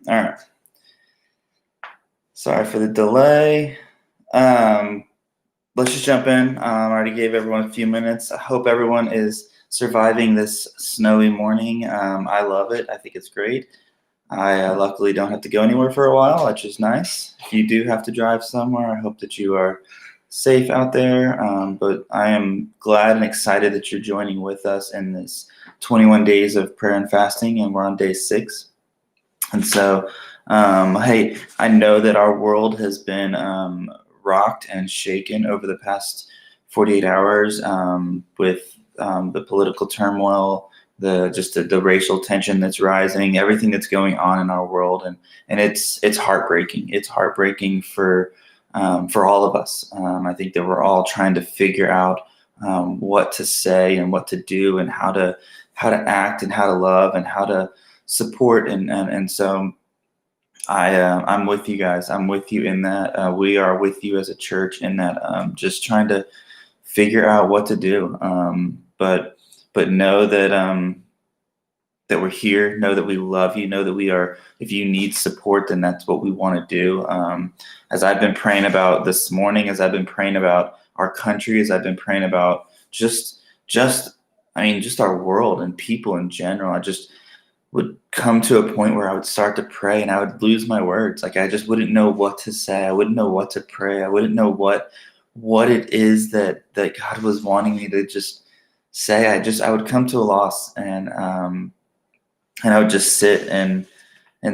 All right. Sorry for the delay. Um, let's just jump in. I already gave everyone a few minutes. I hope everyone is surviving this snowy morning. I love it. I think it's great. I luckily don't have to go anywhere for a while, which is nice. If you do have to drive somewhere, I hope that you are safe out there. But I am glad and excited that you're joining with us in this 21 days of prayer and fasting, and we're on day 6. And so, hey, I know that our world has been rocked and shaken over the past 48 hours with the political turmoil, the racial tension that's rising, everything that's going on in our world, and it's heartbreaking. It's heartbreaking for all of us. I think that we're all trying to figure out what to say and what to do and how to act and how to love and how to support and so I'm with you guys. I'm with you in that. We are with you as a church in that. Just trying to figure out what to do. But know that that we're here. Know that we love you. Know that we are. If you need support, then that's what we want to do. As I've been praying about this morning, as I've been praying about our country, as I've been praying about just our world and people in general. I just would come to a point where I would start to pray and I would lose my words. Like I just wouldn't know what to say. I wouldn't know what to pray. I wouldn't know what it is that God was wanting me to just say. I would come to a loss and I would just sit in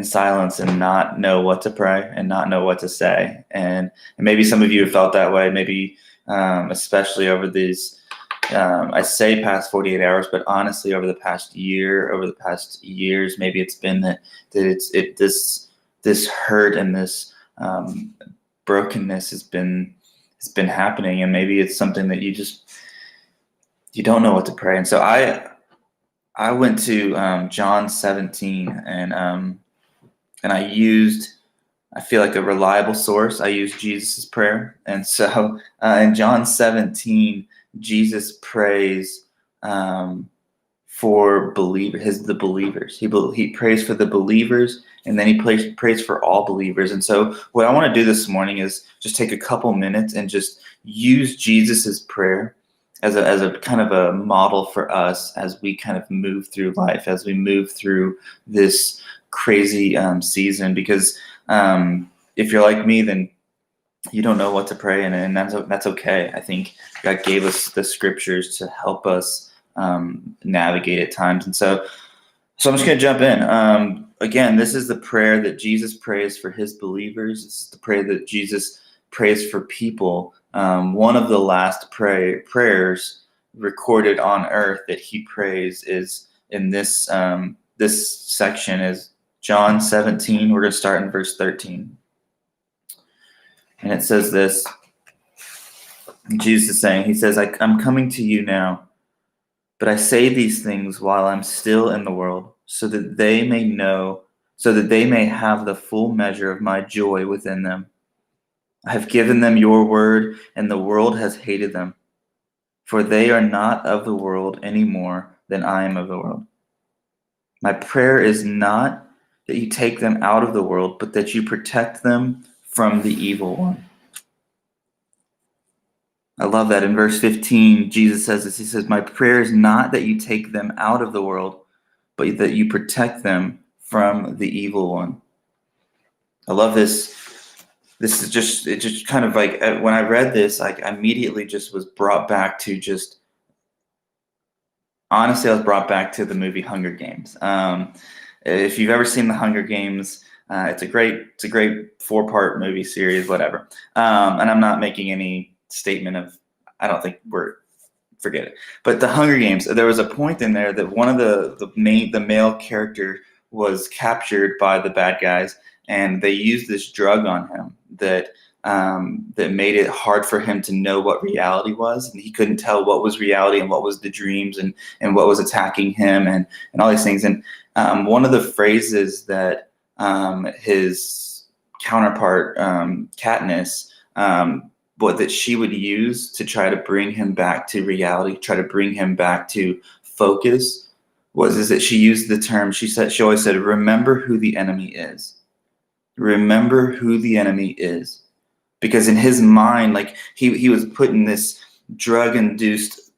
silence and not know what to pray and not know what to say. And maybe some of you have felt that way. Maybe especially over these. I say past 48 hours, but honestly, over the past year, over the past years, maybe it's been that this hurt and this brokenness has been happening, and maybe it's something that you don't know what to pray. And so I went to John 17, and I used, I feel like, a reliable source. I used Jesus' prayer, and so in John 17. Jesus prays for the believers. He prays for the believers, and then he prays for all believers. And so, what I want to do this morning is just take a couple minutes and just use Jesus's prayer as a kind of a model for us as we kind of move through life, as we move through this crazy season. Because if you're like me, then you don't know what to pray, and that's okay. I think God gave us the scriptures to help us navigate at times, and so I'm just going to jump in. Again, this is the prayer that Jesus prays for his believers. This is the prayer that Jesus prays for people. One of the last prayers recorded on earth that he prays is in this section is John 17. We're going to start in verse 13. And it says this, Jesus is saying, he says, I'm coming to you now, but I say these things while I'm still in the world, so that they may have the full measure of my joy within them. I have given them your word, and the world has hated them, for they are not of the world any more than I am of the world. My prayer is not that you take them out of the world, but that you protect them from the evil one. I love that. In verse 15, Jesus says this. He says, my prayer is not that you take them out of the world, but that you protect them from the evil one. I love this. This is it just kind of like, when I read this, I immediately just was brought back to honestly, I was brought back to the movie Hunger Games. If you've ever seen the Hunger Games, it's a great 4-part movie series, whatever. And I'm not making any statement of, I don't think forget it. But the Hunger Games, there was a point in there that one of the male character was captured by the bad guys, and they used this drug on him that made it hard for him to know what reality was, and he couldn't tell what was reality and what was the dreams and what was attacking him and all these things. And one of the phrases that his counterpart Katniss that she would use to try to bring him back to reality, try to bring him back to focus, is that she used the term, she always said, remember who the enemy is. Remember who the enemy is. Because in his mind, like he was put in this drug-induced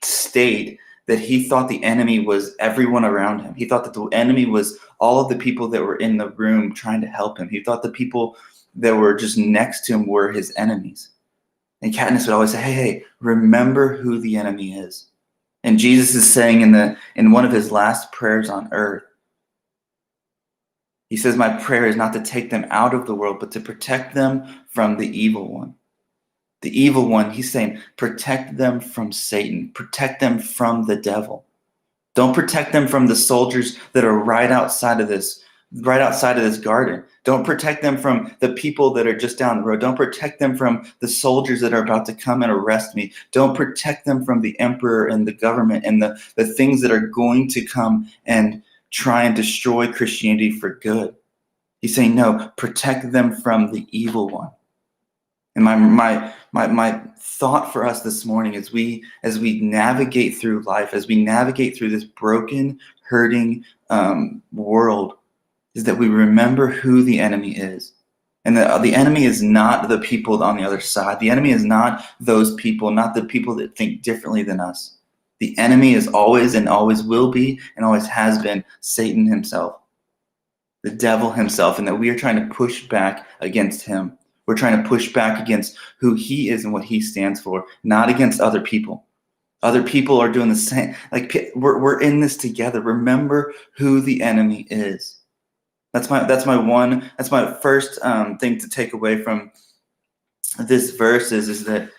state that he thought the enemy was everyone around him. He thought that the enemy was all of the people that were in the room trying to help him. He thought the people that were just next to him were his enemies. And Katniss would always say, hey, remember who the enemy is. And Jesus is saying in one of his last prayers on earth, he says, my prayer is not to take them out of the world, but to protect them from the evil one. The evil one, he's saying, protect them from Satan. Protect them from the devil. Don't protect them from the soldiers that are right outside of this garden. Don't protect them from the people that are just down the road. Don't protect them from the soldiers that are about to come and arrest me. Don't protect them from the emperor and the government and the things that are going to come and try and destroy Christianity for good. He's saying, no, protect them from the evil one. And my thought for us this morning as we navigate through life, as we navigate through this broken, hurting world, is that we remember who the enemy is. And the enemy is not the people on the other side. The enemy is not those people, not the people that think differently than us. The enemy is always and always will be and always has been Satan himself, the devil himself, and that we are trying to push back against him. We're trying to push back against who he is and what he stands for, not against other people. Other people are doing the same. Like we're in this together. Remember who the enemy is. That's my first thing to take away from this verse is that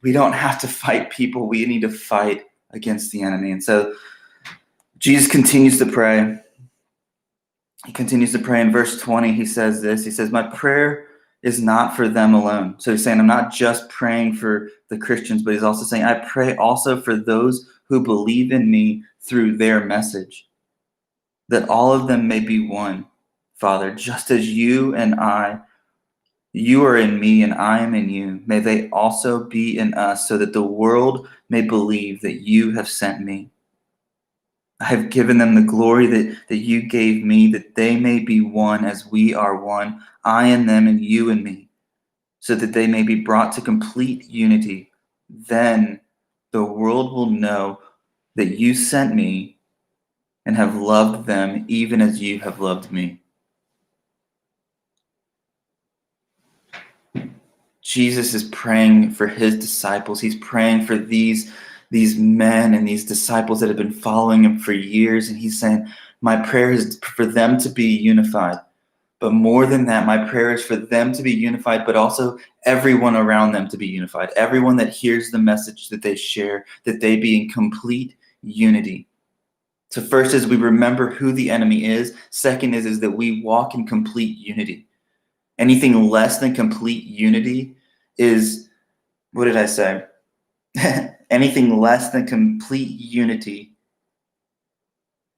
we don't have to fight people. We need to fight against the enemy. And so Jesus continues to pray. He continues to pray in verse 20. He says this. He says, my prayer is not for them alone. So he's saying, I'm not just praying for the Christians, but he's also saying, I pray also for those who believe in me through their message, that all of them may be one, Father, just as you are in me and I am in you. May they also be in us, so that the world may believe that you have sent me. I have given them the glory that you gave me, that they may be one as we are one, I and them and you and me, so that they may be brought to complete unity. Then the world will know that you sent me and have loved them even as you have loved me. Jesus is praying for his disciples. He's praying for these men and these disciples that have been following him for years. And he's saying, my prayer is for them to be unified. But more than that, my prayer is for them to be unified, but also everyone around them to be unified. Everyone that hears the message that they share, that they be in complete unity. So first is we remember who the enemy is. Second is that we walk in complete unity. Anything less than complete unity is, what did I say? Anything less than complete unity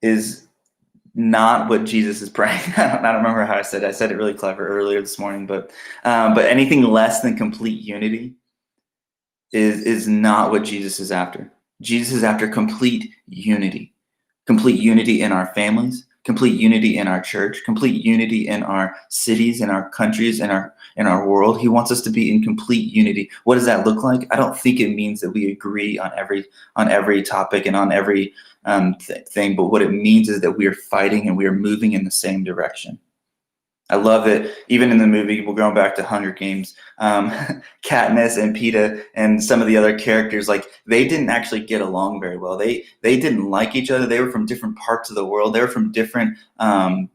is not what Jesus is praying. I don't remember how I said it. I said it really clever earlier this morning, but anything less than complete unity is not what Jesus is after. Jesus is after complete unity in our families, complete unity in our church, complete unity in our cities, in our countries, in our world. He wants us to be in complete unity. What does that look like? I don't think it means that we agree on every topic and on every thing, but what it means is that we are fighting and we are moving in the same direction. I love it. Even in the movie, we're going back to Hunger Games, Katniss and Peeta and some of the other characters, like they didn't actually get along very well. They didn't like each other. They were from different parts of the world. They were from different, I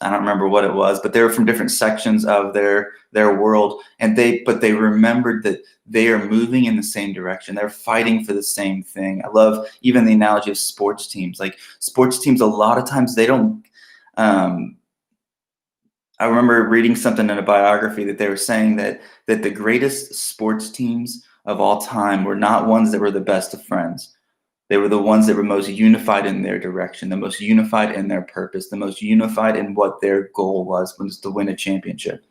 don't remember what it was, but they were from different sections of their world. But they remembered that they are moving in the same direction. They're fighting for the same thing. I love even the analogy of sports teams. Like sports teams, a lot of times they don't, I remember reading something in a biography that they were saying that the greatest sports teams of all time were not ones that were the best of friends. They were the ones that were most unified in their direction, the most unified in their purpose, the most unified in what their goal was to win a championship.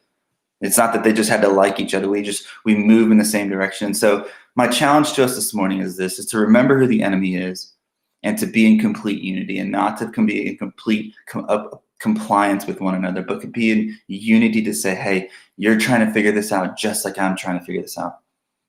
It's not that they just had to like each other. We move in the same direction. So my challenge to us this morning is to remember who the enemy is and to be in complete unity and not to be in compliance with one another, but could be in unity to say, hey, you're trying to figure this out just like I'm trying to figure this out.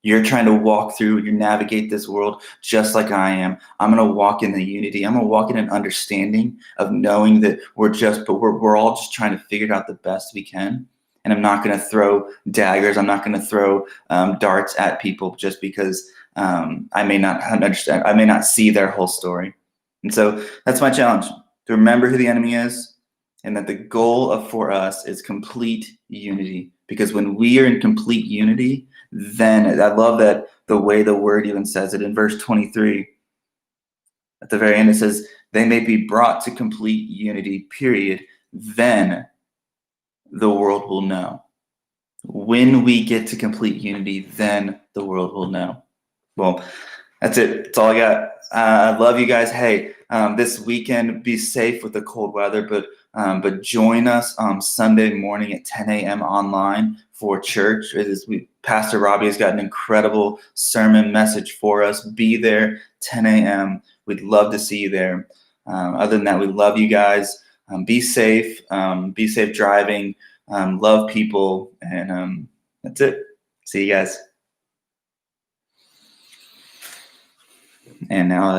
You're trying to walk through, you navigate this world just like I am. I'm going to walk in the unity. I'm going to walk in an understanding of knowing that we're all just trying to figure it out the best we can. And I'm not going to throw daggers. I'm not going to throw darts at people just because I may not understand. I may not see their whole story. And so that's my challenge, to remember who the enemy is, and that the goal for us is complete unity. Because when we are in complete unity, then I love that the way the word even says it in verse 23. At the very end, it says, they may be brought to complete unity, period. Then the world will know. When we get to complete unity, then the world will know. Well, that's it. That's all I got. I love you guys. Hey, this weekend, be safe with the cold weather, but join us Sunday morning at 10 a.m. online for church. Pastor Robbie has got an incredible sermon message for us. Be there 10 a.m. We'd love to see you there. Other than that, we love you guys. Be safe. Be safe driving. Love people. And that's it. See you guys. And now